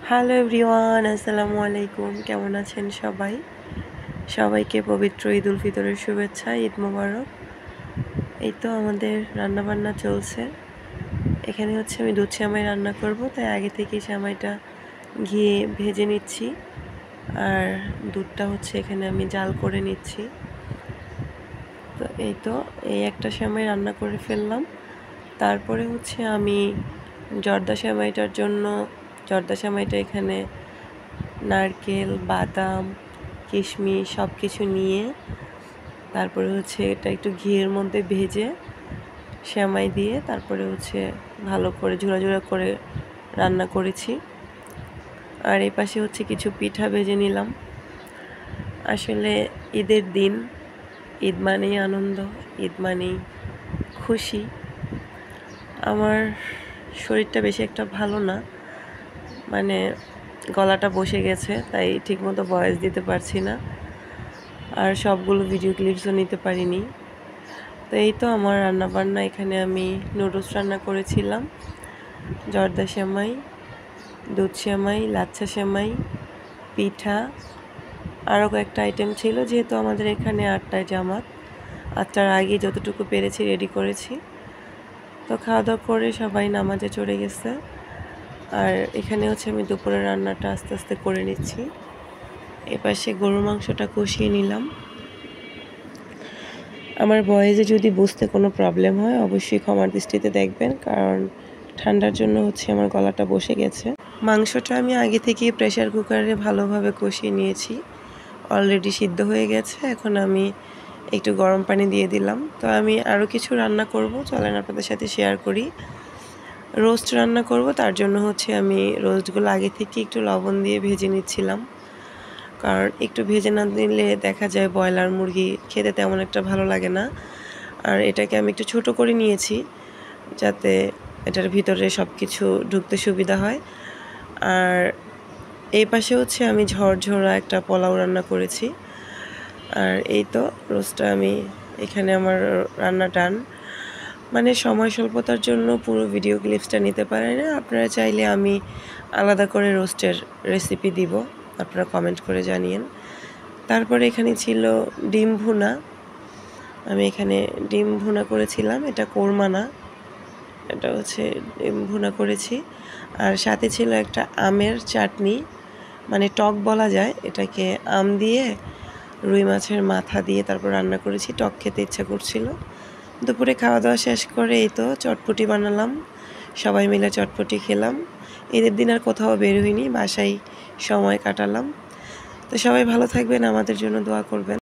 Hello everyone, আসসালামু আলাইকুম। কেমন আছেন সবাই? সবাইকে পবিত্র ঈদ উল ফিতরের শুভেচ্ছা, ঈদ মোবারক। এই তো আমাদের রান্নাবান্না চলছে। এখানে হচ্ছে আমি দুধ সেমাই রান্না করব, তাই আগে থেকেই সেমাইটা ঘিয়ে ভেজে নিচ্ছি। আর দুধটা হচ্ছে এখানে আমি জাল করে নিচ্ছি। তো এই একটা সেমাই রান্না করে ফেললাম। তারপরে হচ্ছে আমি জর্দা সেমাইটা এখানে নারকেল, বাদাম, কিশমিশ সব কিছু নিয়ে তারপরে হচ্ছে এটা একটু ঘিয়ের মধ্যে ভেজে সেমাই দিয়ে তারপরে হচ্ছে ভালো করে ঝুরা ঝুরা করে রান্না করেছি। আর এই পাশে হচ্ছে কিছু পিঠা ভেজে নিলাম। আসলে ঈদের দিন, ঈদ মানেই আনন্দ, ঈদ মানেই খুশি। আমার শরীরটা বেশি একটা ভালো না, মানে গলাটা বসে গেছে, তাই ঠিকমতো ভয়েস দিতে পারছি না, আর সবগুলো ভিডিও ক্লিপসও নিতে পারিনি। তো এই তো আমার রান্নাবান্না। এখানে আমি নুডলস রান্না করেছিলাম, জর্দা সেমাই, দুধ সেমাই, লাচ্ছা সেমাই, পিঠা, আরও কয়েকটা আইটেম ছিল। যেহেতু আমাদের এখানে 8টায় জামাত, 8টার আগে যতটুকু পেরেছি রেডি করেছি। তো খাওয়া দাওয়া করে সবাই নামাজে চলে গেছে। আর এখানে হচ্ছে আমি দুপুরের রান্নাটা আস্তে আস্তে করে নিচ্ছি। এপাশে গরুর মাংসটা কষিয়ে নিলাম। আমার ভয়েসে যদি বুঝতে কোনো প্রবলেম হয় অবশ্যই ক্ষমার দৃষ্টিতে দেখবেন, কারণ ঠান্ডার জন্য হচ্ছে আমার গলাটা বসে গেছে। মাংসটা আমি আগে থেকেই প্রেসার কুকারে ভালোভাবে কষিয়ে নিয়েছি, অলরেডি সিদ্ধ হয়ে গেছে। এখন আমি একটু গরম পানি দিয়ে দিলাম। তো আমি আরও কিছু রান্না করব, চলেন আপনাদের সাথে শেয়ার করি। রোস্ট রান্না করব, তার জন্য হচ্ছে আমি রোস্টগুলো আগে থেকে একটু লবণ দিয়ে ভেজে নিচ্ছিলাম, কারণ একটু ভেজে না দিলে দেখা যায় ব্রয়লার মুরগি খেতে তেমন একটা ভালো লাগে না। আর এটাকে আমি একটু ছোট করে নিয়েছি যাতে এটার ভিতরে সব কিছু ঢুকতে সুবিধা হয়। আর এই পাশে হচ্ছে আমি ঝরঝরা একটা পোলাও রান্না করেছি। আর এই তো রোস্টটা আমি এখানে আমার রান্না ডান। মানে সময় স্বল্পতার জন্য পুরো ভিডিও ক্লিপসটা নিতে পারি না। আপনারা চাইলে আমি আলাদা করে রোস্টের রেসিপি দিব, আপনারা কমেন্ট করে জানিয়েন। তারপরে এখানে ছিল ডিম ভুনা। আমি এখানে ডিম ভুনা করেছিলাম, এটা কোরমা না, এটা হচ্ছে ডিম ভুনা করেছি। আর সাথে ছিল একটা আমের চাটনি, মানে টক বলা যায় এটাকে। আম দিয়ে রুই মাছের মাথা দিয়ে তারপর রান্না করেছি, টক খেতে ইচ্ছা করছিল। দুপুরে খাওয়া দাওয়া শেষ করে এই তো চটপটি বানালাম, সবাই মিলে চটপটি খেলাম। ঈদের দিন আর কোথাও বের হইনি, বাসায় সময় কাটালাম। তো সবাই ভালো থাকবেন, আমাদের জন্য দোয়া করবেন।